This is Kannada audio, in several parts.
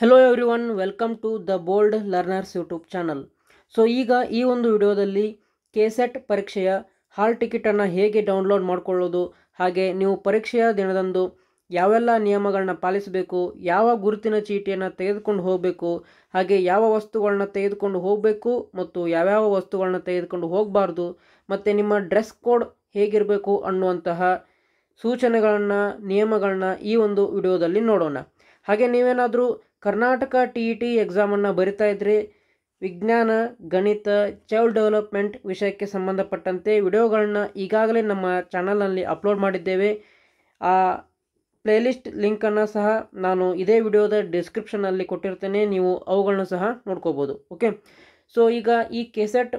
Hello everyone, welcome to the bold learners YouTube channel. ಈಗ ಈ ಒಂದು ವಿಡಿಯೋದಲ್ಲಿ ಕೆಸೆಟ್ ಪರೀಕ್ಷೆಯ ಹಾಲ್ ಟಿಕೆಟನ್ನು ಹೇಗೆ ಡೌನ್ಲೋಡ್ ಮಾಡಿಕೊಳ್ಳೋದು, ಹಾಗೆ ನೀವು ಪರೀಕ್ಷೆಯ ದಿನದಂದು ಯಾವೆಲ್ಲ ನಿಯಮಗಳನ್ನ ಪಾಲಿಸಬೇಕು, ಯಾವ ಗುರುತಿನ ಚೀಟಿಯನ್ನು ತೆಗೆದುಕೊಂಡು ಹೋಗಬೇಕು, ಹಾಗೆ ಯಾವ ವಸ್ತುಗಳನ್ನ ತೆಗೆದುಕೊಂಡು ಹೋಗಬೇಕು ಮತ್ತು ಯಾವ್ಯಾವ ವಸ್ತುಗಳನ್ನ ತೆಗೆದುಕೊಂಡು ಹೋಗಬಾರ್ದು, ಮತ್ತು ನಿಮ್ಮ ಡ್ರೆಸ್ ಕೋಡ್ ಹೇಗಿರಬೇಕು ಅನ್ನುವಂತಹ ಸೂಚನೆಗಳನ್ನು, ನಿಯಮಗಳನ್ನ ಈ ಒಂದು ವಿಡಿಯೋದಲ್ಲಿ ನೋಡೋಣ. ಹಾಗೆ ನೀವೇನಾದರೂ ಕರ್ನಾಟಕ TET ಎಕ್ಸಾಮನ್ನು ಬರಿತಾ ಇದ್ದರೆ ವಿಜ್ಞಾನ, ಗಣಿತ, ಚೈಲ್ಡ್ ಡೆವಲಪ್ಮೆಂಟ್ ವಿಷಯಕ್ಕೆ ಸಂಬಂಧಪಟ್ಟಂತೆ ವಿಡಿಯೋಗಳನ್ನ ಈಗಾಗಲೇ ನಮ್ಮ ಚಾನಲ್ನಲ್ಲಿ ಅಪ್ಲೋಡ್ ಮಾಡಿದ್ದೇವೆ. ಆ ಪ್ಲೇಲಿಸ್ಟ್ ಲಿಂಕನ್ನು ಸಹ ನಾನು ಇದೇ ವಿಡಿಯೋದ ಡಿಸ್ಕ್ರಿಪ್ಷನಲ್ಲಿ ಕೊಟ್ಟಿರ್ತೇನೆ, ನೀವು ಅವುಗಳನ್ನ ಸಹ ನೋಡ್ಕೋಬೋದು. ಓಕೆ, ಈಗ ಈ ಕೆಸೆಟ್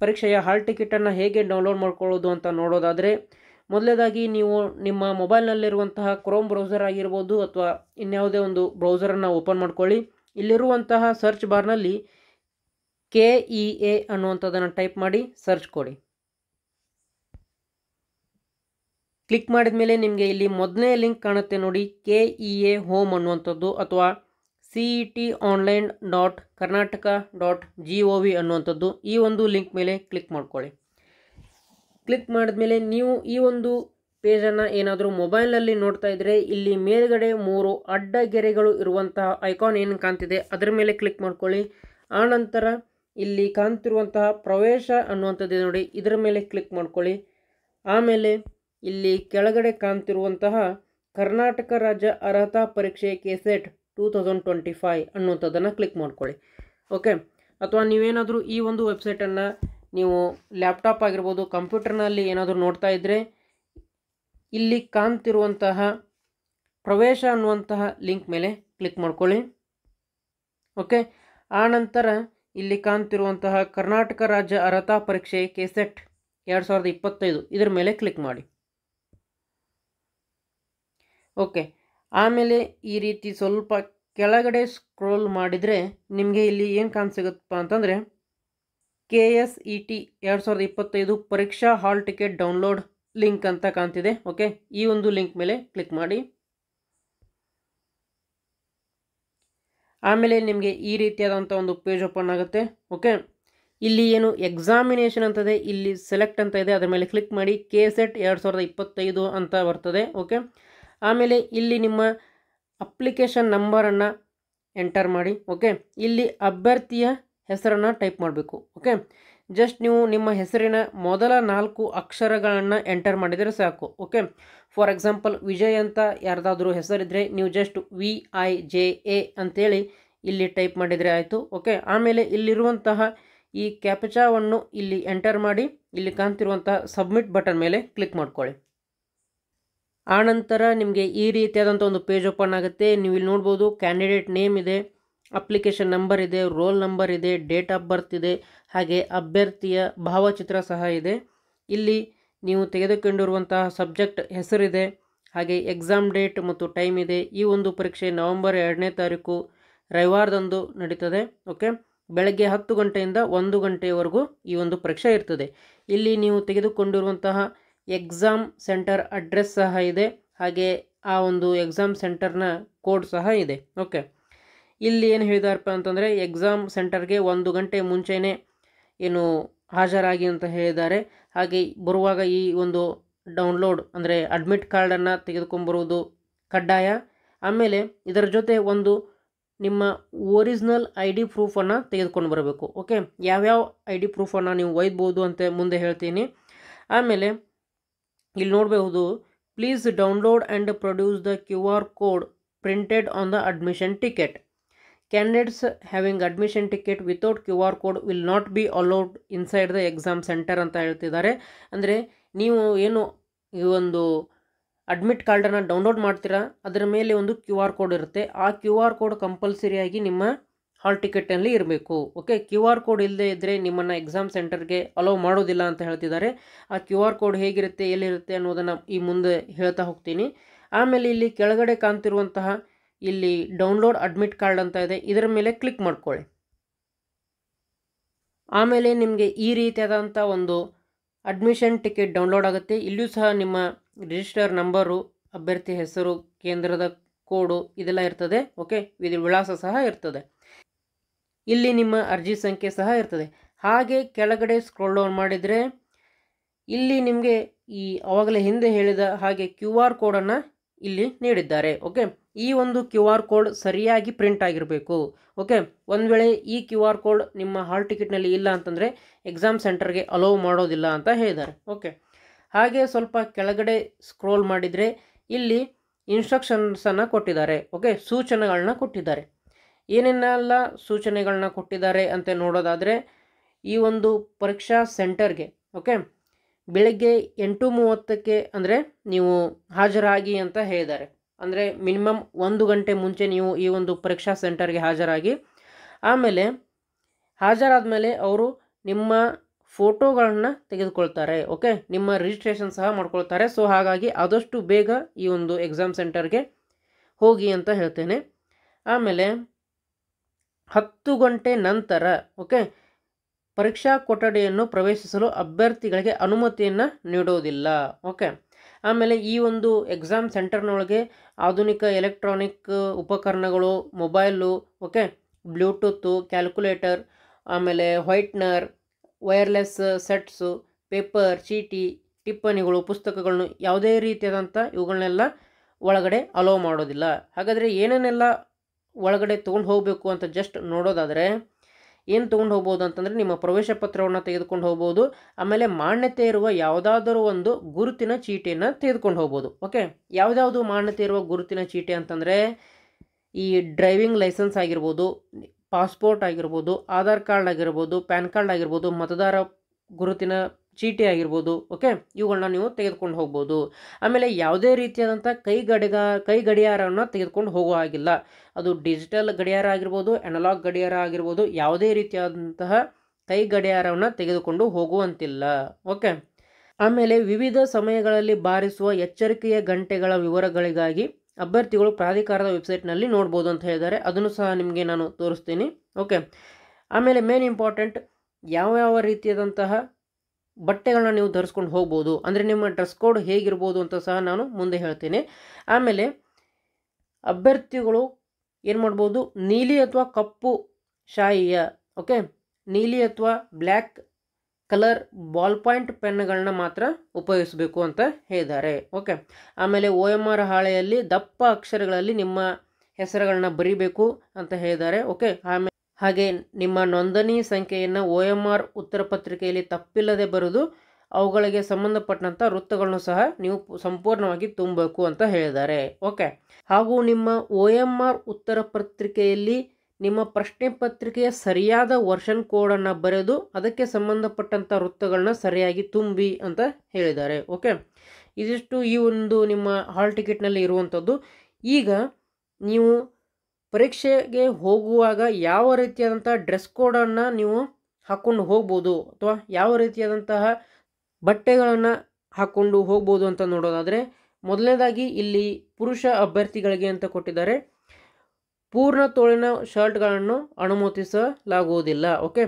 ಪರೀಕ್ಷೆಯ ಹಾಲ್ ಟಿಕೆಟನ್ನು ಹೇಗೆ ಡೌನ್ಲೋಡ್ ಮಾಡ್ಕೊಳ್ಳೋದು ಅಂತ ನೋಡೋದಾದರೆ, ಮೊದಲೇದಾಗಿ ನೀವು ನಿಮ್ಮ ಮೊಬೈಲ್ನಲ್ಲಿರುವಂತಹ ಕ್ರೋಮ್ ಬ್ರೌಸರ್ ಆಗಿರ್ಬೋದು ಅಥವಾ ಇನ್ಯಾವುದೇ ಒಂದು ಬ್ರೌಸರನ್ನು ಓಪನ್ ಮಾಡ್ಕೊಳ್ಳಿ. ಇಲ್ಲಿರುವಂತಹ ಸರ್ಚ್ ಬಾರ್ನಲ್ಲಿ KEA ಅನ್ನುವಂಥದ್ದನ್ನು ಟೈಪ್ ಮಾಡಿ ಸರ್ಚ್ ಕೊಡಿ. ಕ್ಲಿಕ್ ಮಾಡಿದ ಮೇಲೆ ನಿಮಗೆ ಇಲ್ಲಿ ಮೊದಲನೇ ಲಿಂಕ್ ಕಾಣುತ್ತೆ ನೋಡಿ, KEA ಹೋಮ್ ಅನ್ನುವಂಥದ್ದು ಅಥವಾ cet.online.karnataka.gov ಅನ್ನುವಂಥದ್ದು. ಈ ಒಂದು ಲಿಂಕ್ ಮೇಲೆ ಕ್ಲಿಕ್ ಮಾಡ್ಕೊಳ್ಳಿ. ಕ್ಲಿಕ್ ಮಾಡಿದ್ಮೇಲೆ ನೀವು ಈ ಒಂದು ಪೇಜನ್ನು ಏನಾದರೂ ಮೊಬೈಲ್ನಲ್ಲಿ ನೋಡ್ತಾ ಇದ್ದರೆ, ಇಲ್ಲಿ ಮೇಲ್ಗಡೆ 3 ಅಡ್ಡ ಗೆರೆಗಳು ಇರುವಂತಹ ಐಕಾನ್ ಏನು ಕಾಣ್ತಿದೆ ಅದರ ಮೇಲೆ ಕ್ಲಿಕ್ ಮಾಡ್ಕೊಳ್ಳಿ. ಆನಂತರ ಇಲ್ಲಿ ಕಾಣ್ತಿರುವಂತಹ ಪ್ರವೇಶ ಅನ್ನುವಂಥದ್ದು ನೋಡಿ, ಇದರ ಮೇಲೆ ಕ್ಲಿಕ್ ಮಾಡ್ಕೊಳ್ಳಿ. ಆಮೇಲೆ ಇಲ್ಲಿ ಕೆಳಗಡೆ ಕಾಣ್ತಿರುವಂತಹ ಕರ್ನಾಟಕ ರಾಜ್ಯ ಅರ್ಹತಾ ಪರೀಕ್ಷೆ ಕೆಸೆಟ್ 2025 ಅನ್ನುವಂಥದ್ದನ್ನು ಕ್ಲಿಕ್ ಮಾಡ್ಕೊಳ್ಳಿ. ಓಕೆ, ಅಥವಾ ನೀವೇನಾದರೂ ಈ ಒಂದು ವೆಬ್ಸೈಟನ್ನು ನೀವು ಲ್ಯಾಪ್ಟಾಪ್ ಆಗಿರ್ಬೋದು, ಕಂಪ್ಯೂಟರ್ನಲ್ಲಿ ಏನಾದರೂ ನೋಡ್ತಾ ಇದ್ದರೆ ಇಲ್ಲಿ ಕಾಣ್ತಿರುವಂತಹ ಪ್ರವೇಶ ಅನ್ನುವಂತಹ ಲಿಂಕ್ ಮೇಲೆ ಕ್ಲಿಕ್ ಮಾಡ್ಕೊಳ್ಳಿ. ಓಕೆ, ಆನಂತರ ಇಲ್ಲಿ ಕಾಣ್ತಿರುವಂತಹ ಕರ್ನಾಟಕ ರಾಜ್ಯ ಅರ್ಹತಾ ಪರೀಕ್ಷೆ ಕೆಸೆಟ್ 2025 ಇದರ ಮೇಲೆ ಕ್ಲಿಕ್ ಮಾಡಿ. ಓಕೆ, ಆಮೇಲೆ ಈ ರೀತಿ ಸ್ವಲ್ಪ ಕೆಳಗಡೆ ಸ್ಕ್ರೋಲ್ ಮಾಡಿದರೆ ನಿಮಗೆ ಇಲ್ಲಿ ಏನು ಕಾಣಿಸುತ್ತಪ್ಪ ಅಂತಂದರೆ KSET 2025 ಪರೀಕ್ಷಾ ಹಾಲ್ ಟಿಕೆಟ್ ಡೌನ್ಲೋಡ್ ಲಿಂಕ್ ಅಂತ ಕಾಣ್ತಿದೆ. ಓಕೆ, ಈ ಒಂದು ಲಿಂಕ್ ಮೇಲೆ ಕ್ಲಿಕ್ ಮಾಡಿ. ಆಮೇಲೆ ನಿಮಗೆ ಈ ರೀತಿಯಾದಂಥ ಒಂದು ಪೇಜ್ ಓಪನ್ ಆಗುತ್ತೆ. ಓಕೆ, ಇಲ್ಲಿ ಏನು ಎಕ್ಸಾಮಿನೇಷನ್ ಅಂತದೆ, ಇಲ್ಲಿ ಸೆಲೆಕ್ಟ್ ಅಂತ ಇದೆ, ಅದರ ಮೇಲೆ ಕ್ಲಿಕ್ ಮಾಡಿ. KSET 2025 ಅಂತ ಬರ್ತದೆ. ಓಕೆ, ಆಮೇಲೆ ಇಲ್ಲಿ ನಿಮ್ಮ ಅಪ್ಲಿಕೇಶನ್ ನಂಬರನ್ನು ಎಂಟರ್ ಮಾಡಿ. ಓಕೆ, ಇಲ್ಲಿ ಅಭ್ಯರ್ಥಿಯ ಹೆಸರನ್ನು ಟೈಪ್ ಮಾಡಬೇಕು. ಓಕೆ, ಜಸ್ಟ್ ನೀವು ನಿಮ್ಮ ಹೆಸರಿನ ಮೊದಲ 4 ಅಕ್ಷರಗಳನ್ನು ಎಂಟರ್ ಮಾಡಿದರೆ ಸಾಕು. ಓಕೆ, ಫಾರ್ ಎಕ್ಸಾಂಪಲ್ ವಿಜಯ್ ಅಂತ ಯಾರ್ದಾದ್ರೂ ಹೆಸರಿದ್ದರೆ ನೀವು ಜಸ್ಟ್ VIJA ಅಂತೇಳಿ ಇಲ್ಲಿ ಟೈಪ್ ಮಾಡಿದರೆ ಆಯಿತು. ಓಕೆ, ಆಮೇಲೆ ಇಲ್ಲಿರುವಂತಹ ಈ ಕ್ಯಾಪ್ಚಾವನ್ನು ಇಲ್ಲಿ ಎಂಟರ್ ಮಾಡಿ, ಇಲ್ಲಿ ಕಾಣ್ತಿರುವಂತಹ ಸಬ್ಮಿಟ್ ಬಟನ್ ಮೇಲೆ ಕ್ಲಿಕ್ ಮಾಡ್ಕೊಳ್ಳಿ. ಆನಂತರ ನಿಮಗೆ ಈ ರೀತಿಯಾದಂಥ ಒಂದು ಪೇಜ್ ಓಪನ್ ಆಗುತ್ತೆ. ನೀವು ಇಲ್ಲಿ ನೋಡ್ಬೋದು, ಕ್ಯಾಂಡಿಡೇಟ್ ನೇಮ್ ಇದೆ, ಅಪ್ಲಿಕೇಶನ್ ನಂಬರ್ ಇದೆ, ರೋಲ್ ನಂಬರ್ ಇದೆ, ಡೇಟ್ ಆಫ್ ಬರ್ತ್ ಇದೆ, ಹಾಗೆ ಅಭ್ಯರ್ಥಿಯ ಭಾವಚಿತ್ರ ಸಹ ಇದೆ. ಇಲ್ಲಿ ನೀವು ತೆಗೆದುಕೊಂಡಿರುವಂತಹ ಸಬ್ಜೆಕ್ಟ್ ಹೆಸರಿದೆ, ಹಾಗೆ ಎಕ್ಸಾಮ್ ಡೇಟ್ ಮತ್ತು ಟೈಮ್ ಇದೆ. ಈ ಒಂದು ಪರೀಕ್ಷೆ ನವೆಂಬರ್ 2ನೇ ತಾರೀಕು ರವಿವಾರದಂದು ನಡೀತದೆ. ಓಕೆ, ಬೆಳಗ್ಗೆ 10 ಗಂಟೆಯಿಂದ 1 ಗಂಟೆಯವರೆಗೂ ಈ ಒಂದು ಪರೀಕ್ಷೆ ಇರ್ತದೆ. ಇಲ್ಲಿ ನೀವು ತೆಗೆದುಕೊಂಡಿರುವಂತಹ ಎಕ್ಸಾಮ್ ಸೆಂಟರ್ ಅಡ್ರೆಸ್ ಸಹ ಇದೆ, ಹಾಗೆ ಆ ಒಂದು ಎಕ್ಸಾಮ್ ಸೆಂಟರ್ನ ಕೋಡ್ ಸಹ ಇದೆ. ಓಕೆ, ಇಲ್ಲಿ ಏನು ಹೇಳಿದಾರಪ್ಪ ಅಂತಂದರೆ ಎಕ್ಸಾಮ್ ಸೆಂಟರ್ಗೆ 1 ಗಂಟೆ ಮುಂಚೆನೇ ಏನು ಹಾಜರಾಗಿ ಅಂತ ಹೇಳಿದ್ದಾರೆ. ಹಾಗೆ ಬರುವಾಗ ಈ ಒಂದು ಡೌನ್ಲೋಡ್ ಅಂದರೆ ಅಡ್ಮಿಟ್ ಕಾರ್ಡನ್ನು ತೆಗೆದುಕೊಂಬರುವುದು ಕಡ್ಡಾಯ. ಆಮೇಲೆ ಇದರ ಜೊತೆ ಒಂದು ನಿಮ್ಮ ಒರಿಜಿನಲ್ ID ಪ್ರೂಫನ್ನು ತೆಗೆದುಕೊಂಡು ಬರಬೇಕು. ಓಕೆ, ಯಾವ್ಯಾವ ID ಪ್ರೂಫನ್ನು ನೀವು ಒಯ್ಬೋದು ಅಂತ ಮುಂದೆ ಹೇಳ್ತೀನಿ. ಆಮೇಲೆ ಇಲ್ಲಿ ನೋಡಬಹುದು, please download and produce the QR code printed on the admission ticket. Candidates having admission ticket without QR code will not be allowed inside the exam centre ಅಂತ ಹೇಳ್ತಿದ್ದಾರೆ. ಅಂದರೆ ನೀವು ಏನು ಈ ಒಂದು ಅಡ್ಮಿಟ್ ಕಾರ್ಡನ್ನು ಡೌನ್ಲೋಡ್ ಮಾಡ್ತೀರಾ, ಅದರ ಮೇಲೆ ಒಂದು QR ಕೋಡ್ ಇರುತ್ತೆ. ಆ QR ಕೋಡ್ ಕಂಪಲ್ಸರಿಯಾಗಿ ನಿಮ್ಮ ಹಾಲ್ ಟಿಕೆಟಲ್ಲಿ ಇರಬೇಕು. ಓಕೆ, QR ಕೋಡ್ ಇಲ್ಲದೆ ಇದ್ದರೆ ನಿಮ್ಮನ್ನು ಎಕ್ಸಾಮ್ ಸೆಂಟರ್ಗೆ ಅಲೋ ಮಾಡೋದಿಲ್ಲ ಅಂತ ಹೇಳ್ತಿದ್ದಾರೆ. ಆ QR ಕೋಡ್ ಹೇಗಿರುತ್ತೆ, ಎಲ್ಲಿರುತ್ತೆ ಅನ್ನೋದನ್ನು ಈ ಮುಂದೆ ಹೇಳ್ತಾ ಹೋಗ್ತೀನಿ. ಆಮೇಲೆ ಇಲ್ಲಿ ಕೆಳಗಡೆ ಕಾಣ್ತಿರುವಂತಹ ಇಲ್ಲಿ ಡೌನ್ಲೋಡ್ ಅಡ್ಮಿಟ್ ಕಾರ್ಡ್ ಅಂತ ಇದೆ, ಇದರ ಮೇಲೆ ಕ್ಲಿಕ್ ಮಾಡ್ಕೊಳ್ಳಿ. ಆಮೇಲೆ ನಿಮಗೆ ಈ ರೀತಿಯಾದಂಥ ಒಂದು ಅಡ್ಮಿಷನ್ ಟಿಕೆಟ್ ಡೌನ್ಲೋಡ್ ಆಗುತ್ತೆ. ಇಲ್ಲಿಯೂ ಸಹ ನಿಮ್ಮ ರಿಜಿಸ್ಟರ್ ನಂಬರು, ಅಭ್ಯರ್ಥಿ ಹೆಸರು, ಕೇಂದ್ರದ ಕೋಡು ಇದೆಲ್ಲ ಇರ್ತದೆ. ಓಕೆ, ಇದು ವಿಳಾಸ ಸಹ ಇರ್ತದೆ. ಇಲ್ಲಿ ನಿಮ್ಮ ಅರ್ಜಿ ಸಂಖ್ಯೆ ಸಹ ಇರ್ತದೆ. ಹಾಗೆ ಕೆಳಗಡೆ ಸ್ಕ್ರೋಲ್ ಡೌನ್ ಮಾಡಿದರೆ ಇಲ್ಲಿ ನಿಮಗೆ ಈ ಆವಾಗಲೇ ಹಿಂದೆ ಹೇಳಿದ ಹಾಗೆ QR ಕೋಡನ್ನು ಇಲ್ಲಿ ನೀಡಿದ್ದಾರೆ. ಓಕೆ, ಈ ಒಂದು QR ಕೋಡ್ ಸರಿಯಾಗಿ ಪ್ರಿಂಟ್ ಆಗಿರಬೇಕು. ಓಕೆ, ಒಂದು ವೇಳೆ ಈ QR ಕೋಡ್ ನಿಮ್ಮ ಹಾಲ್ ಟಿಕೆಟ್ನಲ್ಲಿ ಇಲ್ಲ ಅಂತಂದರೆ ಎಕ್ಸಾಮ್ ಸೆಂಟರ್ಗೆ ಅಲೋವ್ ಮಾಡೋದಿಲ್ಲ ಅಂತ ಹೇಳಿದ್ದಾರೆ. ಓಕೆ, ಹಾಗೆ ಸ್ವಲ್ಪ ಕೆಳಗಡೆ ಸ್ಕ್ರೋಲ್ ಮಾಡಿದರೆ ಇಲ್ಲಿ ಇನ್ಸ್ಟ್ರಕ್ಷನ್ಸನ್ನು ಕೊಟ್ಟಿದ್ದಾರೆ. ಓಕೆ, ಸೂಚನೆಗಳನ್ನ ಕೊಟ್ಟಿದ್ದಾರೆ. ಏನೇನೆಲ್ಲ ಸೂಚನೆಗಳನ್ನ ಕೊಟ್ಟಿದ್ದಾರೆ ಅಂತ ನೋಡೋದಾದರೆ ಈ ಒಂದು ಪರೀಕ್ಷಾ ಸೆಂಟರ್ಗೆ ಓಕೆ ಬೆಳಗ್ಗೆ 8:30ಕ್ಕೆ ಅಂದರೆ ನೀವು ಹಾಜರಾಗಿ ಅಂತ ಹೇಳಿದ್ದಾರೆ. ಅಂದರೆ ಮಿನಿಮಮ್ 1 ಗಂಟೆ ಮುಂಚೆ ನೀವು ಈ ಒಂದು ಪರೀಕ್ಷಾ ಸೆಂಟರ್ಗೆ ಹಾಜರಾಗಿ, ಆಮೇಲೆ ಹಾಜರಾದ ಮೇಲೆ ಅವರು ನಿಮ್ಮ ಫೋಟೋಗಳನ್ನು ತೆಗೆದುಕೊಳ್ತಾರೆ. ಓಕೆ, ನಿಮ್ಮ ರಿಜಿಸ್ಟ್ರೇಷನ್ ಸಹ ಮಾಡ್ಕೊಳ್ತಾರೆ. ಸೊ ಹಾಗಾಗಿ ಆದಷ್ಟು ಬೇಗ ಈ ಒಂದು ಎಕ್ಸಾಮ್ ಸೆಂಟರ್ಗೆ ಹೋಗಿ ಅಂತ ಹೇಳ್ತೇನೆ. ಆಮೇಲೆ 10 ಗಂಟೆ ನಂತರ ಓಕೆ ಪರೀಕ್ಷಾ ಕೊಠಡಿಯನ್ನು ಪ್ರವೇಶಿಸಲು ಅಭ್ಯರ್ಥಿಗಳಿಗೆ ಅನುಮತಿಯನ್ನು ನೀಡೋದಿಲ್ಲ. ಓಕೆ, ಆಮೇಲೆ ಈ ಒಂದು ಎಕ್ಸಾಮ್ ಸೆಂಟರ್ನೊಳಗೆ ಆಧುನಿಕ ಎಲೆಕ್ಟ್ರಾನಿಕ್ ಉಪಕರಣಗಳು, ಮೊಬೈಲು, ಓಕೆ, ಬ್ಲೂಟೂತು, ಕ್ಯಾಲ್ಕುಲೇಟರ್, ಆಮೇಲೆ ವೈಟ್ನರ್, ವೈರ್ಲೆಸ್ ಸೆಟ್ಸು, ಪೇಪರ್, ಚೀಟಿ, ಟಿಪ್ಪಣಿಗಳು, ಪುಸ್ತಕಗಳನ್ನು ಯಾವುದೇ ರೀತಿಯಾದಂಥ ಇವುಗಳನ್ನೆಲ್ಲ ಒಳಗಡೆ ಅಲೋ ಮಾಡೋದಿಲ್ಲ. ಹಾಗಾದರೆ ಏನೇನೆಲ್ಲ ಒಳಗಡೆ ತೊಗೊಂಡು ಹೋಗಬೇಕು ಅಂತ ಜಸ್ಟ್ ನೋಡೋದಾದರೆ ಏನು ತೊಗೊಂಡು ಹೋಗ್ಬೋದು ಅಂತಂದರೆ ನಿಮ್ಮ ಪ್ರವೇಶ ಪತ್ರವನ್ನು ತೆಗೆದುಕೊಂಡು ಹೋಗ್ಬೋದು. ಆಮೇಲೆ ಮಾನ್ಯತೆ ಇರುವ ಯಾವುದಾದರೂ ಒಂದು ಗುರುತಿನ ಚೀಟಿಯನ್ನು ತೆಗೆದುಕೊಂಡು ಹೋಗ್ಬೋದು. ಓಕೆ, ಯಾವುದ್ಯಾವುದು ಮಾನ್ಯತೆ ಇರುವ ಗುರುತಿನ ಚೀಟಿ ಅಂತಂದರೆ ಈ ಡ್ರೈವಿಂಗ್ ಲೈಸೆನ್ಸ್ ಆಗಿರ್ಬೋದು, ಪಾಸ್ಪೋರ್ಟ್ ಆಗಿರ್ಬೋದು, ಆಧಾರ್ ಕಾರ್ಡ್ ಆಗಿರ್ಬೋದು, ಪ್ಯಾನ್ ಕಾರ್ಡ್ ಆಗಿರ್ಬೋದು, ಮತದಾರ ಗುರುತಿನ ಚೀಟಿ ಆಗಿರ್ಬೋದು. ಓಕೆ, ಇವುಗಳನ್ನ ನೀವು ತೆಗೆದುಕೊಂಡು ಹೋಗ್ಬೋದು. ಆಮೇಲೆ ಯಾವುದೇ ರೀತಿಯಾದಂಥ ಕೈ ಗಡಿಯಾರವನ್ನು ತೆಗೆದುಕೊಂಡು ಹೋಗೋ ಹಾಗಿಲ್ಲ. ಅದು ಡಿಜಿಟಲ್ ಗಡಿಯಾರ ಆಗಿರ್ಬೋದು, ಅನಲಾಗ್ ಗಡಿಯಾರ ಆಗಿರ್ಬೋದು, ಯಾವುದೇ ರೀತಿಯಾದಂತಹ ಕೈ ಗಡಿಯಾರವನ್ನು ತೆಗೆದುಕೊಂಡು ಹೋಗುವಂತಿಲ್ಲ. ಓಕೆ, ಆಮೇಲೆ ವಿವಿಧ ಸಮಯಗಳಲ್ಲಿ ಬಾರಿಸುವ ಎಚ್ಚರಿಕೆಯ ಗಂಟೆಗಳ ವಿವರಗಳಿಗಾಗಿ ಅಭ್ಯರ್ಥಿಗಳು ಪ್ರಾಧಿಕಾರದ ವೆಬ್ಸೈಟ್ನಲ್ಲಿ ನೋಡ್ಬೋದು ಅಂತ ಹೇಳಿದ್ದಾರೆ. ಅದನ್ನು ಸಹ ನಿಮಗೆ ನಾನು ತೋರಿಸ್ತೀನಿ. ಓಕೆ, ಆಮೇಲೆ ಮೇನ್ ಇಂಪಾರ್ಟೆಂಟ್ ಯಾವ ರೀತಿಯಾದಂತಹ ಬಟ್ಟೆಗಳನ್ನ ನೀವು ಧರಿಸ್ಕೊಂಡು ಹೋಗ್ಬೋದು, ಅಂದರೆ ನಿಮ್ಮ ಡ್ರೆಸ್ ಕೋಡ್ ಹೇಗಿರ್ಬೋದು ಅಂತ ಸಹ ನಾನು ಮುಂದೆ ಹೇಳ್ತೀನಿ. ಆಮೇಲೆ ಅಭ್ಯರ್ಥಿಗಳು ಏನು ಮಾಡ್ಬೋದು, ನೀಲಿ ಅಥವಾ ಕಪ್ಪು ಶಾಯಿಯ ಓಕೆ ನೀಲಿ ಅಥವಾ ಬ್ಲ್ಯಾಕ್ ಕಲರ್ ಬಾಲ್ ಪಾಯಿಂಟ್ ಪೆನ್ಗಳನ್ನ ಮಾತ್ರ ಉಪಯೋಗಿಸಬೇಕು ಅಂತ ಹೇಳಿದ್ದಾರೆ. ಓಕೆ, ಆಮೇಲೆ OMR ಹಾಳೆಯಲ್ಲಿ ದಪ್ಪ ಅಕ್ಷರಗಳಲ್ಲಿ ನಿಮ್ಮ ಹೆಸರುಗಳನ್ನ ಬರೀಬೇಕು ಅಂತ ಹೇಳಿದ್ದಾರೆ. ಓಕೆ, ಹಾಗೆ ನಿಮ್ಮ ನೋಂದಣಿ ಸಂಖ್ಯೆಯನ್ನು OMR ಉತ್ತರ ಪತ್ರಿಕೆಯಲ್ಲಿ ತಪ್ಪಿಲ್ಲದೆ ಬರೆದು ಅವುಗಳಿಗೆ ಸಂಬಂಧಪಟ್ಟಂಥ ವೃತ್ತಗಳನ್ನು ಸಹ ನೀವು ಸಂಪೂರ್ಣವಾಗಿ ತುಂಬಬೇಕು ಅಂತ ಹೇಳಿದ್ದಾರೆ. ಓಕೆ, ಹಾಗೂ ನಿಮ್ಮ OMR ಉತ್ತರ ಪತ್ರಿಕೆಯಲ್ಲಿ ನಿಮ್ಮ ಪ್ರಶ್ನೆ ಪತ್ರಿಕೆಯ ಸರಿಯಾದ ವರ್ಷನ್ ಕೋಡನ್ನು ಬರೆದು ಅದಕ್ಕೆ ಸಂಬಂಧಪಟ್ಟಂಥ ವೃತ್ತಗಳನ್ನ ಸರಿಯಾಗಿ ತುಂಬಿ ಅಂತ ಹೇಳಿದ್ದಾರೆ. ಓಕೆ, ಇದಿಷ್ಟು ಈ ಒಂದು ನಿಮ್ಮ ಹಾಲ್ ಟಿಕೆಟ್ನಲ್ಲಿ ಇರುವಂಥದ್ದು. ಈಗ ನೀವು ಪರೀಕ್ಷೆಗೆ ಹೋಗುವಾಗ ಯಾವ ರೀತಿಯಾದಂಥ ಡ್ರೆಸ್ ಕೋಡನ್ನು ನೀವು ಹಾಕ್ಕೊಂಡು ಹೋಗ್ಬೋದು ಅಥವಾ ಯಾವ ರೀತಿಯಾದಂತಹ ಬಟ್ಟೆಗಳನ್ನು ಹಾಕ್ಕೊಂಡು ಹೋಗ್ಬೋದು ಅಂತ ನೋಡೋದಾದರೆ, ಮೊದಲನೇದಾಗಿ ಇಲ್ಲಿ ಪುರುಷ ಅಭ್ಯರ್ಥಿಗಳಿಗೆ ಅಂತ ಕೊಟ್ಟಿದ್ದಾರೆ. ಪೂರ್ಣ ತೋಳಿನ ಶರ್ಟ್ಗಳನ್ನು ಅನುಮತಿಸಲಾಗುವುದಿಲ್ಲ. ಓಕೆ,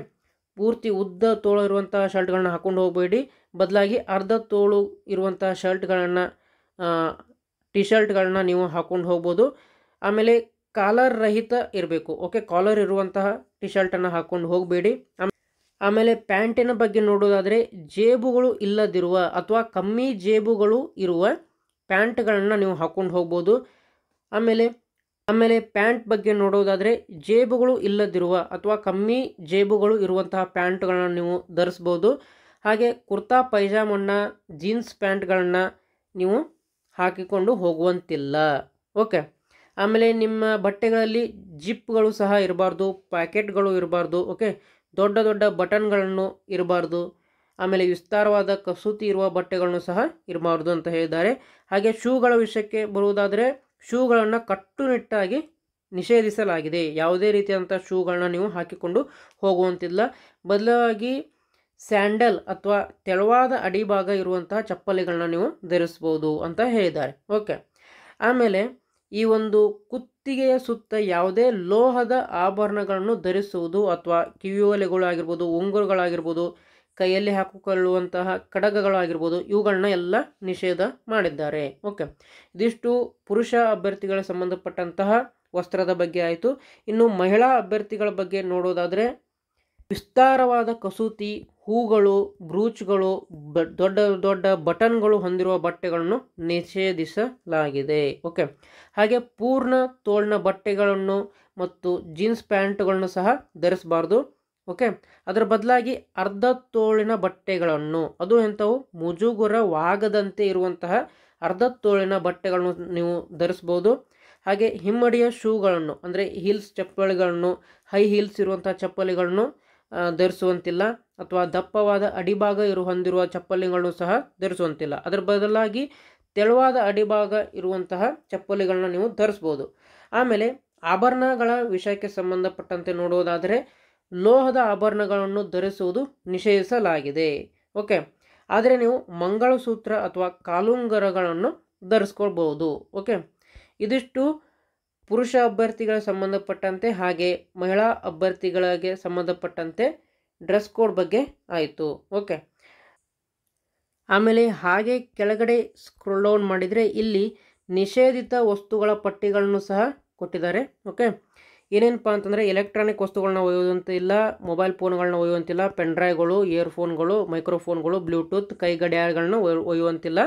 ಪೂರ್ತಿ ಉದ್ದ ತೋಳು ಇರುವಂತಹ ಶರ್ಟ್ಗಳನ್ನ ಹಾಕ್ಕೊಂಡು ಹೋಗಬೇಡಿ. ಬದಲಾಗಿ ಅರ್ಧ ತೋಳು ಇರುವಂತಹ ಶರ್ಟ್ಗಳನ್ನು ಟಿ ಶರ್ಟ್ಗಳನ್ನ ನೀವು ಹಾಕ್ಕೊಂಡು ಹೋಗ್ಬೋದು. ಆಮೇಲೆ ಕಾಲರ್ ರಹಿತ ಇರಬೇಕು. ಓಕೆ, ಕಾಲರ್ ಇರುವಂತಹ ಟಿ ಶರ್ಟನ್ನು ಹಾಕ್ಕೊಂಡು ಹೋಗಬೇಡಿ. ಆಮೇಲೆ ಪ್ಯಾಂಟಿನ ಬಗ್ಗೆ ನೋಡೋದಾದರೆ ಜೇಬುಗಳು ಇಲ್ಲದಿರುವ ಅಥವಾ ಕಮ್ಮಿ ಜೇಬುಗಳು ಇರುವ ಪ್ಯಾಂಟ್ಗಳನ್ನು ನೀವು ಹಾಕ್ಕೊಂಡು ಹೋಗ್ಬೋದು. ಆಮೇಲೆ ಪ್ಯಾಂಟ್ ಬಗ್ಗೆ ನೋಡೋದಾದರೆ ಜೇಬುಗಳು ಇಲ್ಲದಿರುವ ಅಥವಾ ಕಮ್ಮಿ ಜೇಬುಗಳು ಇರುವಂತಹ ಪ್ಯಾಂಟ್ಗಳನ್ನು ನೀವು ಧರಿಸ್ಬೋದು. ಹಾಗೆ ಕುರ್ತಾ ಪೈಜಾಮನ್ನು, ಜೀನ್ಸ್ ಪ್ಯಾಂಟ್ಗಳನ್ನು ನೀವು ಹಾಕಿಕೊಂಡು ಹೋಗುವಂತಿಲ್ಲ. ಓಕೆ, ಆಮೇಲೆ ನಿಮ್ಮ ಬಟ್ಟೆಗಳಲ್ಲಿ ಜಿಪ್ಗಳು ಸಹ ಇರಬಾರ್ದು, ಪ್ಯಾಕೆಟ್ಗಳು ಇರಬಾರ್ದು. ಓಕೆ, ದೊಡ್ಡ ದೊಡ್ಡ ಬಟನ್ಗಳನ್ನು ಇರಬಾರ್ದು. ಆಮೇಲೆ ವಿಸ್ತಾರವಾದ ಕಸೂತಿ ಇರುವ ಬಟ್ಟೆಗಳನ್ನು ಸಹ ಇರಬಾರ್ದು ಅಂತ ಹೇಳಿದ್ದಾರೆ. ಹಾಗೆ ಶೂಗಳ ವಿಷಯಕ್ಕೆ ಬರುವುದಾದರೆ ಶೂಗಳನ್ನು ಕಟ್ಟುನಿಟ್ಟಾಗಿ ನಿಷೇಧಿಸಲಾಗಿದೆ. ಯಾವುದೇ ರೀತಿಯಾದಂಥ ಶೂಗಳನ್ನ ನೀವು ಹಾಕಿಕೊಂಡು ಹೋಗುವಂತಿಲ್ಲ. ಬದಲಾಗಿ ಸ್ಯಾಂಡಲ್ ಅಥವಾ ತೆಳುವಾದ ಅಡಿಭಾಗ ಇರುವಂತಹ ಚಪ್ಪಲಿಗಳನ್ನ ನೀವು ಧರಿಸ್ಬೋದು ಅಂತ ಹೇಳಿದ್ದಾರೆ. ಓಕೆ, ಆಮೇಲೆ ಈ ಒಂದು ಕುತ್ತಿಗೆಯ ಸುತ್ತ ಯಾವುದೇ ಲೋಹದ ಆಭರಣಗಳನ್ನು ಧರಿಸುವುದು ಅಥವಾ ಕಿವಿಯೋಲೆಗಳು ಆಗಿರ್ಬೋದು, ಉಂಗುರಗಳಾಗಿರ್ಬೋದು, ಕೈಯಲ್ಲಿ ಹಾಕಿಕೊಳ್ಳುವಂತಹ ಕಡಗಗಳಾಗಿರ್ಬೋದು ಇವುಗಳನ್ನ ಎಲ್ಲ ನಿಷೇಧ ಮಾಡಿದ್ದಾರೆ. ಓಕೆ, ಇದಿಷ್ಟು ಪುರುಷ ಅಭ್ಯರ್ಥಿಗಳ ಸಂಬಂಧಪಟ್ಟಂತಹ ವಸ್ತ್ರದ ಬಗ್ಗೆ ಆಯಿತು. ಇನ್ನು ಮಹಿಳಾ ಅಭ್ಯರ್ಥಿಗಳ ಬಗ್ಗೆ ನೋಡೋದಾದರೆ ವಿಸ್ತಾರವಾದ ಕಸೂತಿ, ಹೂಗಳು, ಬ್ರೂಚ್ಗಳು, ದೊಡ್ಡ ದೊಡ್ಡ ಬಟನ್ಗಳು ಹೊಂದಿರುವ ಬಟ್ಟೆಗಳನ್ನು ನಿಷೇಧಿಸಲಾಗಿದೆ. ಓಕೆ, ಹಾಗೆ ಪೂರ್ಣ ತೋಳಿನ ಬಟ್ಟೆಗಳನ್ನು ಮತ್ತು ಜೀನ್ಸ್ ಪ್ಯಾಂಟ್ಗಳನ್ನು ಸಹ ಧರಿಸಬಾರ್ದು. ಓಕೆ, ಅದರ ಬದಲಾಗಿ ಅರ್ಧ ತೋಳಿನ ಬಟ್ಟೆಗಳನ್ನು, ಅದು ಎಂಥವು ಮುಜುಗುರವಾಗದಂತೆ ಇರುವಂತಹ ಅರ್ಧ ತೋಳಿನ ಬಟ್ಟೆಗಳನ್ನು ನೀವು ಧರಿಸ್ಬೋದು. ಹಾಗೆ ಹಿಮ್ಮಡಿಯ ಶೂಗಳನ್ನು ಅಂದರೆ ಹೀಲ್ಸ್ ಚಪ್ಪಲಿಗಳನ್ನು, ಹೈ ಹೀಲ್ಸ್ ಇರುವಂತಹ ಚಪ್ಪಲಿಗಳನ್ನು ಧರಿಸುವಂತಿಲ್ಲ. ಅಥವಾ ದಪ್ಪವಾದ ಅಡಿಭಾಗ ಹೊಂದಿರುವ ಚಪ್ಪಲಿಗಳನ್ನು ಸಹ ಧರಿಸುವಂತಿಲ್ಲ. ಅದರ ಬದಲಾಗಿ ತೆಳುವಾದ ಅಡಿಭಾಗ ಇರುವಂತಹ ಚಪ್ಪಲಿಗಳನ್ನ ನೀವು ಧರಿಸ್ಬೋದು. ಆಮೇಲೆ ಆಭರಣಗಳ ವಿಷಯಕ್ಕೆ ಸಂಬಂಧಪಟ್ಟಂತೆ ನೋಡುವುದಾದರೆ ಲೋಹದ ಆಭರಣಗಳನ್ನು ಧರಿಸುವುದು ನಿಷೇಧಿಸಲಾಗಿದೆ. ಓಕೆ, ಆದರೆ ನೀವು ಮಂಗಳಸೂತ್ರ ಅಥವಾ ಕಾಲುಂಗರಗಳನ್ನು ಧರಿಸ್ಕೊಳ್ಬಹುದು. ಓಕೆ, ಇದಿಷ್ಟು ಪುರುಷ ಅಭ್ಯರ್ಥಿಗಳ ಸಂಬಂಧಪಟ್ಟಂತೆ ಹಾಗೆ ಮಹಿಳಾ ಅಭ್ಯರ್ಥಿಗಳಿಗೆ ಸಂಬಂಧಪಟ್ಟಂತೆ ಡ್ರೆಸ್ ಕೋಡ್ ಬಗ್ಗೆ ಆಯಿತು. ಓಕೆ, ಆಮೇಲೆ ಹಾಗೆ ಕೆಳಗಡೆ ಸ್ಕ್ರೋಲ್ ಡೌನ್ ಮಾಡಿದರೆ ಇಲ್ಲಿ ನಿಷೇಧಿತ ವಸ್ತುಗಳ ಪಟ್ಟಿಗಳನ್ನು ಸಹ ಕೊಟ್ಟಿದ್ದಾರೆ. ಓಕೆ, ಏನೇನಪ್ಪ ಅಂತಂದರೆ ಎಲೆಕ್ಟ್ರಾನಿಕ್ ವಸ್ತುಗಳನ್ನ ಒಯ್ಯುವಂತಿಲ್ಲ, ಮೊಬೈಲ್ ಫೋನ್ಗಳನ್ನ ಒಯ್ಯುವಂತಿಲ್ಲ, ಪೆನ್ಡ್ರೈವ್ಗಳು, ಇಯರ್ಫೋನ್ಗಳು, ಮೈಕ್ರೋಫೋನ್ಗಳು, ಬ್ಲೂಟೂತ್, ಕೈ ಗಡಿಯಾರಗಳನ್ನ ಒಯ್ಯುವಂತಿಲ್ಲ.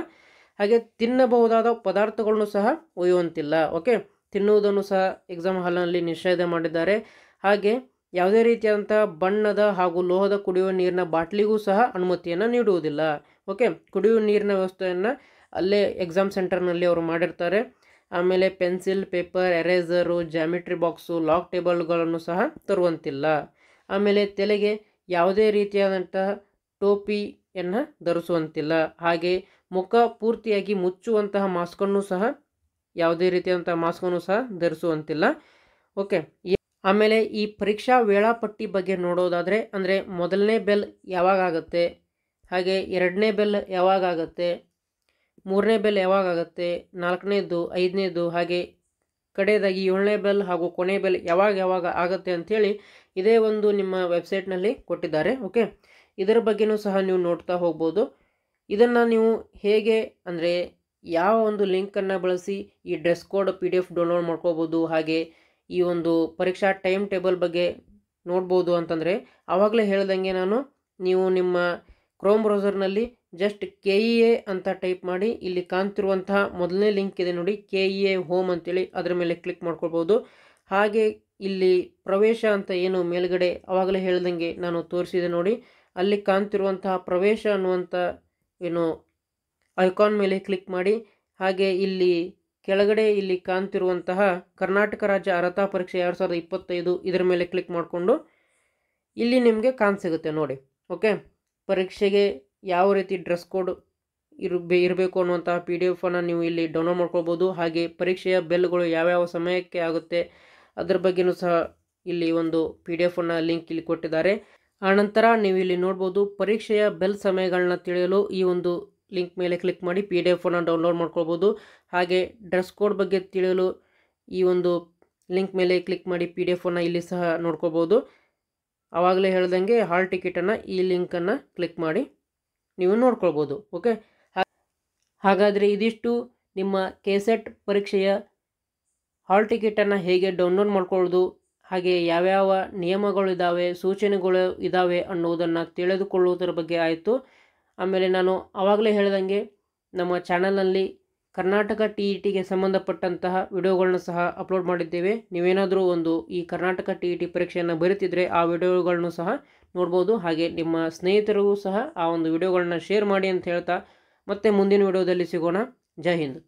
ಹಾಗೆ ತಿನ್ನಬಹುದಾದ ಪದಾರ್ಥಗಳನ್ನು ಸಹ ಒಯ್ಯುವಂತಿಲ್ಲ. ಓಕೆ, ತಿನ್ನುವುದನ್ನು ಸಹ ಎಕ್ಸಾಮ್ ಹಾಲ್ನಲ್ಲಿ ನಿಷೇಧ ಮಾಡಿದ್ದಾರೆ. ಹಾಗೆ ಯಾವುದೇ ರೀತಿಯಾದಂಥ ಬಣ್ಣದ ಹಾಗೂ ಲೋಹದ ಕುಡಿಯುವ ನೀರಿನ ಬಾಟ್ಲಿಗೂ ಸಹ ಅನುಮತಿಯನ್ನು ನೀಡುವುದಿಲ್ಲ. ಓಕೆ, ಕುಡಿಯುವ ನೀರಿನ ವ್ಯವಸ್ಥೆಯನ್ನು ಅಲ್ಲೇ ಎಕ್ಸಾಮ್ ಸೆಂಟರ್ನಲ್ಲಿ ಅವರು ಮಾಡಿರ್ತಾರೆ. ಆಮೇಲೆ pencil, paper, eraser, geometry box, log ಟೇಬಲ್ಗಳನ್ನು ಸಹ ತರುವಂತಿಲ್ಲ. ಆಮೇಲೆ ತಲೆಗೆ ಯಾವುದೇ ರೀತಿಯಾದಂತಹ ಟೋಪಿಯನ್ನು ಧರಿಸುವಂತಿಲ್ಲ. ಹಾಗೆ ಮುಖ ಪೂರ್ತಿಯಾಗಿ ಮುಚ್ಚುವಂತಹ ಮಾಸ್ಕನ್ನು ಸಹ ಯಾವುದೇ ರೀತಿಯಾದಂಥ ಮಾಸ್ಕನ್ನು ಸಹ ಧರಿಸುವಂತಿಲ್ಲ. ಓಕೆ, ಆಮೇಲೆ ಈ ಪರೀಕ್ಷಾ ವೇಳಾಪಟ್ಟಿ ಬಗ್ಗೆ ನೋಡೋದಾದರೆ ಅಂದರೆ ಮೊದಲನೇ ಬೆಲ್ ಯಾವಾಗ ಆಗುತ್ತೆ, ಹಾಗೆ ಎರಡನೇ ಬೆಲ್ ಯಾವಾಗ ಆಗುತ್ತೆ, ಮೂರನೇ ಬೆಲ್ ಯಾವಾಗ ಆಗುತ್ತೆ, ನಾಲ್ಕನೇದು, ಐದನೇದು, ಹಾಗೆ ಕಡೆಯದಾಗಿ ಏಳನೇ ಬೆಲ್ ಹಾಗೂ ಕೊನೆ ಬೆಲ್ ಯಾವಾಗ ಆಗುತ್ತೆ ಅಂಥೇಳಿ ಇದೇ ಒಂದು ನಿಮ್ಮ ವೆಬ್ಸೈಟ್ನಲ್ಲಿ ಕೊಟ್ಟಿದ್ದಾರೆ. ಓಕೆ, ಇದರ ಬಗ್ಗೆಯೂ ಸಹ ನೀವು ನೋಡ್ತಾ ಹೋಗ್ಬೋದು. ಇದನ್ನು ನೀವು ಹೇಗೆ ಅಂದರೆ ಯಾವ ಒಂದು ಲಿಂಕನ್ನು ಬಳಸಿ ಈ ಡ್ರೆಸ್ ಕೋಡ್ PDF ಡೌನ್ಲೋಡ್ ಮಾಡ್ಕೋಬೋದು, ಹಾಗೆ ಈ ಒಂದು ಪರೀಕ್ಷಾ ಟೈಮ್ ಟೇಬಲ್ ಬಗ್ಗೆ ನೋಡ್ಬೋದು ಅಂತಂದರೆ ಆವಾಗಲೇ ಹೇಳ್ದಂಗೆ ನೀವು ನಿಮ್ಮ ಕ್ರೋಮ್ ಬ್ರೌಸರ್ನಲ್ಲಿ ಜಸ್ಟ್ KEA ಅಂತ ಟೈಪ್ ಮಾಡಿ ಇಲ್ಲಿ ಕಾಣ್ತಿರುವಂತಹ ಮೊದಲನೇ ಲಿಂಕ್ ಇದೆ ನೋಡಿ, KEA ಹೋಮ್ ಅಂತೇಳಿ, ಅದರ ಮೇಲೆ ಕ್ಲಿಕ್ ಮಾಡ್ಕೊಳ್ಬೋದು. ಹಾಗೆ ಇಲ್ಲಿ ಪ್ರವೇಶ ಅಂತ ಏನು ಮೇಲ್ಗಡೆ ಆವಾಗಲೇ ಹೇಳ್ದಂಗೆ ನಾನು ತೋರಿಸಿದೆ ನೋಡಿ, ಅಲ್ಲಿ ಕಾಣ್ತಿರುವಂತಹ ಪ್ರವೇಶ ಅನ್ನುವಂಥ ಏನು ಐಕಾನ್ ಮೇಲೆ ಕ್ಲಿಕ್ ಮಾಡಿ. ಹಾಗೆ ಇಲ್ಲಿ ಕೆಳಗಡೆ ಇಲ್ಲಿ ಕಾಣ್ತಿರುವಂತಹ ಕರ್ನಾಟಕ ರಾಜ್ಯ ಅರ್ಹತಾ ಪರೀಕ್ಷೆ 2025 ಇದರ ಮೇಲೆ ಕ್ಲಿಕ್ ಮಾಡಿಕೊಂಡು ಇಲ್ಲಿ ನಿಮಗೆ ಸಿಗುತ್ತೆ ನೋಡಿ. ಓಕೆ, ಪರೀಕ್ಷೆಗೆ ಯಾವ ರೀತಿ ಡ್ರೆಸ್ ಕೋಡ್ ಇರಬೇಕು ಅನ್ನುವಂತಹ PDF ನೀವು ಇಲ್ಲಿ ಡೌನ್ಲೋಡ್ ಮಾಡ್ಕೊಳ್ಬೋದು. ಹಾಗೆ ಪರೀಕ್ಷೆಯ ಬೆಲ್ಗಳು ಯಾವ್ಯಾವ ಸಮಯಕ್ಕೆ ಆಗುತ್ತೆ ಅದರ ಬಗ್ಗೆಯೂ ಸಹ ಇಲ್ಲಿ ಒಂದು PDF ಲಿಂಕ್ ಇಲ್ಲಿ ಕೊಟ್ಟಿದ್ದಾರೆ. ಆನಂತರ ನೀವು ಇಲ್ಲಿ ನೋಡ್ಬೋದು ಪರೀಕ್ಷೆಯ ಬೆಲ್ ಸಮಯಗಳನ್ನ ತಿಳಿಯಲು ಈ ಒಂದು ಲಿಂಕ್ ಮೇಲೆ ಕ್ಲಿಕ್ ಮಾಡಿ PDF ಡೌನ್ಲೋಡ್ ಮಾಡ್ಕೊಳ್ಬೋದು. ಹಾಗೆ ಡ್ರೆಸ್ ಕೋಡ್ ಬಗ್ಗೆ ತಿಳಿಯಲು ಈ ಒಂದು ಲಿಂಕ್ ಮೇಲೆ ಕ್ಲಿಕ್ ಮಾಡಿ PDF ಇಲ್ಲಿ ಸಹ ನೋಡ್ಕೋಬೋದು. ಆವಾಗಲೇ ಹೇಳ್ದಂಗೆ ಹಾಲ್ ಟಿಕೆಟನ್ನು ಈ ಲಿಂಕನ್ನು ಕ್ಲಿಕ್ ಮಾಡಿ ನೀವು ನೋಡ್ಕೊಳ್ಬೋದು. ಓಕೆ, ಹಾಗಾದರೆ ಇದಿಷ್ಟು ನಿಮ್ಮ KSET ಪರೀಕ್ಷೆಯ ಹಾಲ್ ಟಿಕೆಟನ್ನು ಹೇಗೆ ಡೌನ್ಲೋಡ್ ಮಾಡ್ಕೊಳ್ಳೋದು, ಹಾಗೆ ಯಾವ್ಯಾವ ನಿಯಮಗಳು ಇದ್ದಾವೆ, ಸೂಚನೆಗಳು ಇದ್ದಾವೆ ಅನ್ನೋದನ್ನು ತಿಳಿದುಕೊಳ್ಳುವುದರ ಬಗ್ಗೆ ಆಯಿತು. ಆಮೇಲೆ ನಾನು ಆವಾಗಲೇ ಹೇಳ್ದಂಗೆ ನಮ್ಮ ಚಾನಲ್ನಲ್ಲಿ ಕರ್ನಾಟಕ TETಗೆ ಸಂಬಂಧಪಟ್ಟಂತಹ ವಿಡಿಯೋಗಳನ್ನ ಸಹ ಅಪ್ಲೋಡ್ ಮಾಡಿದ್ದೇವೆ. ನೀವೇನಾದರೂ ಈ ಕರ್ನಾಟಕ TET ಪರೀಕ್ಷೆಯನ್ನು ಬರೀತಿದ್ರೆ ಆ ವಿಡಿಯೋಗಳನ್ನು ಸಹ ನೋಡ್ಬೋದು. ಹಾಗೆ ನಿಮ್ಮ ಸ್ನೇಹಿತರಿಗೂ ಸಹ ಆ ಒಂದು ವಿಡಿಯೋಗಳನ್ನ ಶೇರ್ ಮಾಡಿ ಅಂತ ಹೇಳ್ತಾ ಮತ್ತೆ ಮುಂದಿನ ವಿಡಿಯೋದಲ್ಲಿ ಸಿಗೋಣ. ಜೈ ಹಿಂದ್.